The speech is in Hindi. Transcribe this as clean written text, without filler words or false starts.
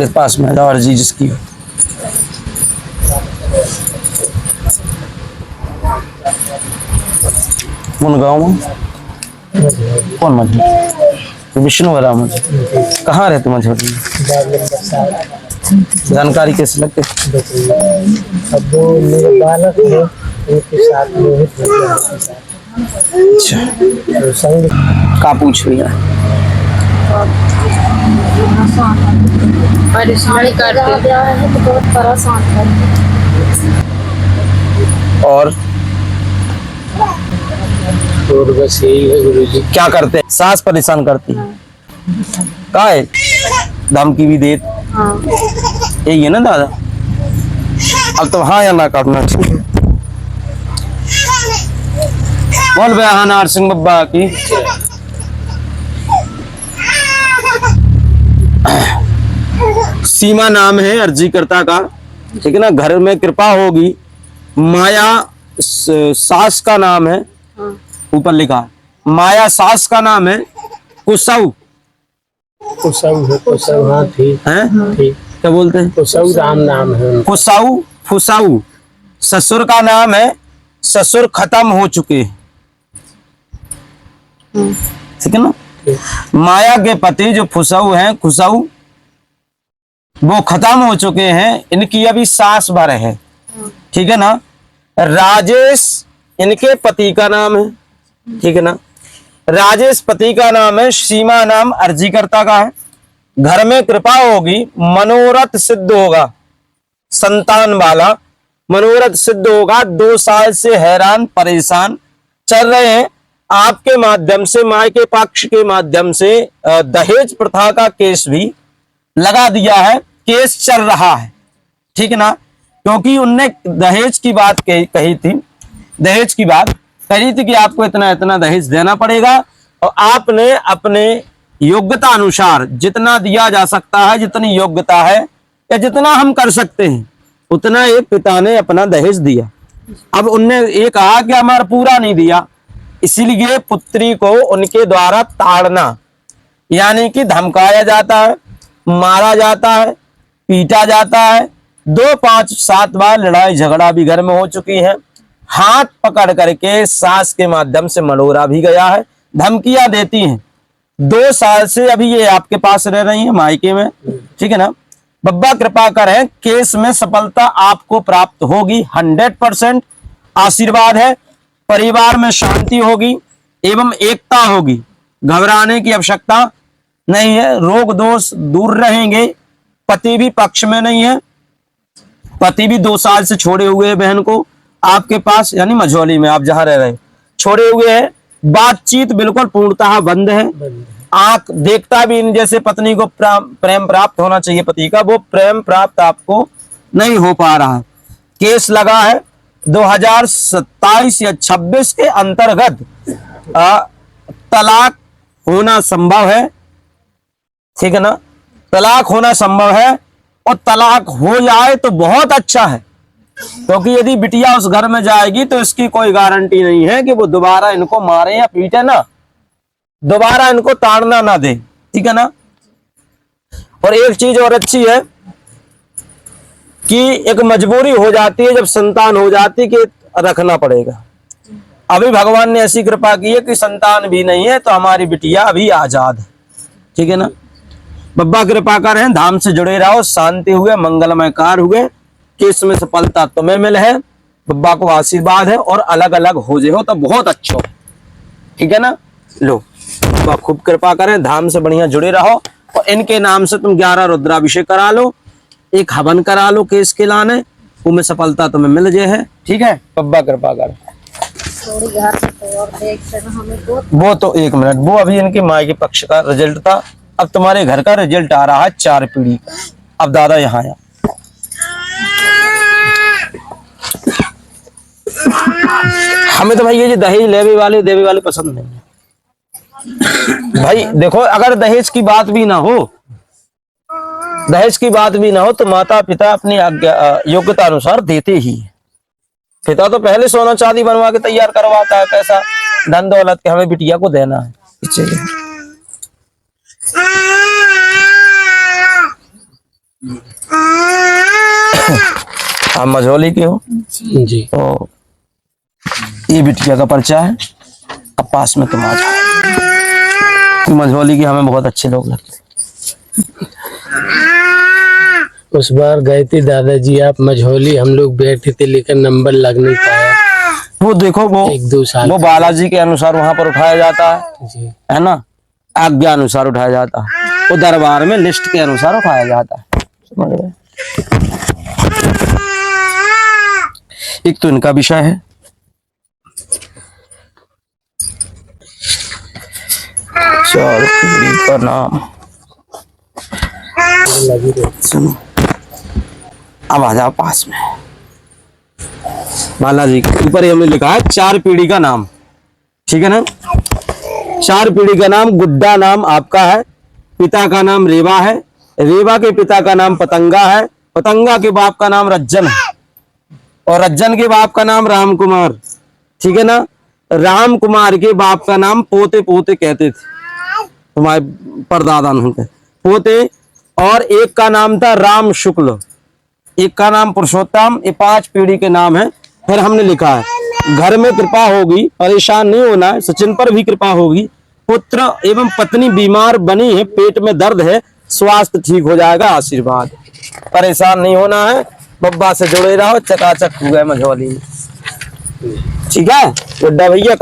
मेरे पास में जाओ, अर्जी जिसकी हो। कौन गाँव में? कौन मझोली? विष्णु वाला मझोली। कहाँ रहते मझोली? जानकारी कैसे लगते? अब वो मेरे बालक है, उनके साथ लोहित अच्छा, तो संग का पूछ लिया? परेशानी करते हैं तो बहुत परेशान करते। और बस यही है गुरु जी। क्या करते हैं? सास परेशान करती है। का है? धमकी भी दे। हाँ। यही है ना दादा? अब तो हाँ या ना करना चाहिए। बोल बे हाँ नार सिंह बब्बा की। सीमा नाम है अर्जीकर्ता का, ठीक है ना। घर में कृपा होगी। माया सास का नाम है, ऊपर लिखा माया सास का नाम है। कुसव कुसव हाँ ठीक है, ठीक। क्या बोलते हैं? कुसव राम नाम है उनका। कुसाऊ फुसाऊ। ससुर का नाम है, ससुर खत्म हो चुके, ठीक है ना। माया के पति जो फुसाऊ हैं, खुसाऊ, वो खत्म हो चुके हैं। इनकी अभी सास भर है, ठीक है ना। राजेश इनके पति का नाम है, ठीक है ना। राजेश पति का नाम है। सीमा नाम अर्जीकर्ता का है। घर में कृपा होगी, मनोरथ सिद्ध होगा, संतान वाला मनोरथ सिद्ध होगा। 2 साल से हैरान परेशान चल रहे हैं। आपके माध्यम से, माय के पक्ष के माध्यम से दहेज प्रथा का केस भी लगा दिया है, केस चल रहा है, ठीक है ना। क्योंकि उनने दहेज की बात कही थी, दहेज की बात कही थी कि आपको इतना इतना दहेज देना पड़ेगा, और आपने अपने योग्यता अनुसार जितना दिया जा सकता है, जितनी योग्यता है या जितना हम कर सकते हैं, उतना एक पिता ने अपना दहेज दिया। अब उनने ये कहा कि हमारा पूरा नहीं दिया, इसीलिए पुत्री को उनके द्वारा ताड़ना, यानी कि धमकाया जाता है, मारा जाता है, पीटा जाता है। 2, 5, 7 बार लड़ाई झगड़ा भी घर में हो चुकी है। हाथ पकड़ करके सास के माध्यम से मरोड़ा भी गया है, धमकियां देती हैं। 2 साल से अभी ये आपके पास रह रही है मायके में, ठीक है ना। बब्बा कृपा करें, केस में सफलता आपको प्राप्त होगी। 100% आशीर्वाद है। परिवार में शांति होगी एवं एकता होगी। घबराने की आवश्यकता नहीं है। रोग दोष दूर रहेंगे। पति भी पक्ष में नहीं है। पति भी 2 साल से छोड़े हुए हैं बहन को आपके पास, यानी मझौली में आप जहां रह रहे हैं, छोड़े हुए हैं। बातचीत बिल्कुल पूर्णतः बंद है। आंख देखता भी नहीं। जैसे पत्नी को प्रेम प्राप्त होना चाहिए पति का, वो प्रेम प्राप्त आपको नहीं हो पा रहा है। केस लगा है 2027 या 26 के अंतर्गत तलाक होना संभव है, ठीक है ना। तलाक होना संभव है, और तलाक हो जाए तो बहुत अच्छा है, क्योंकि यदि बिटिया उस घर में जाएगी तो इसकी कोई गारंटी नहीं है कि वो दोबारा इनको मारे या पीटे ना, दोबारा इनको ताड़ना ना दे, ठीक है ना। और एक चीज और अच्छी है कि एक मजबूरी हो जाती है जब संतान हो जाती है कि रखना पड़ेगा। अभी भगवान ने ऐसी कृपा की है कि संतान भी नहीं है, तो हमारी बिटिया अभी आजाद है, ठीक है ना। बब्बा कृपा करें, धाम से जुड़े रहो, शांति हुए, मंगलमय कार्य हुए, केस में सफलता तुम्हें मिले है। बब्बा को आशीर्वाद है, और अलग अलग हो जाए हो तो बहुत अच्छा हो, ठीक है ना। लो बब्बा खूब कृपा करें, धाम से बढ़िया जुड़े रहो, और इनके नाम से तुम 11 रुद्राभिषेक करा लो, एक हवन करा लो केस के लाने, उनमें सफलता तुम्हें मिल जाए है, ठीक है। बब्बा कृपा करें। वो तो 1 मिनट, वो अभी इनकी माँ के पक्ष का रिजल्ट था। अब तुम्हारे घर का रिजल्ट आ रहा है 4 पीढ़ी का। अब दादा यहाँ आया। हमें तो भाई ये दहेज लेवे वाले देवे वाले पसंद नहीं है भाई। देखो, अगर दहेज की बात भी ना हो, दहेज की बात भी ना हो, तो माता पिता अपनी योग्यता अनुसार देते ही। पिता तो पहले सोना चांदी बनवा के तैयार करवाता है, पैसा धन दौलत के हमें बिटिया को देना है। आप मझौली के हो, जी। तो ये बिटिया का पर्चा है। अब पास में तुम आ जाओ। मझौली के हमें बहुत अच्छे लोग लगते। उस बार गए थे दादाजी आप मझौली, हम लोग बैठे थे लेकिन नंबर लग नहीं पाया। वो देखो वो 1-2 साल वो बालाजी के अनुसार वहां पर उठाया जाता जी। है ना, आज्ञा अनुसार उठाया जाता है। वो दरबार में लिस्ट के अनुसार उठाया जाता है, समझ गए। एक तो इनका विषय है। चार पीढ़ी का नाम लगी रही। सुनो, अब आ जाओ पास में। बालाजी के ऊपर ही हमने लिखा है 4 पीढ़ी का नाम, ठीक है ना। 4 पीढ़ी का नाम, गुड्डा नाम आपका है, पिता का नाम रेवा है, रेवा के पिता का नाम पतंगा है, पतंगा के बाप का नाम रज्जन है, और रज्जन के बाप का नाम राम कुमार, ठीक है ना। राम कुमार के बाप का नाम पोते पोते कहते थे तुम्हारे परदादा उनके पोते, और एक का नाम था राम शुक्ल, एक का नाम पुरुषोत्तम। ये 5 पीढ़ी के नाम है। फिर हमने लिखा है घर में कृपा होगी, परेशान नहीं होना है, सचिन पर भी कृपा होगी, पुत्र एवं पत्नी बीमार बनी है, पेट में दर्द है, स्वास्थ्य ठीक हो जाएगा, आशीर्वाद। परेशान नहीं होना है, बब्बा से जुड़े रहो, चकाचक हो गए मझौली। ठीक है गुड्डा भैया।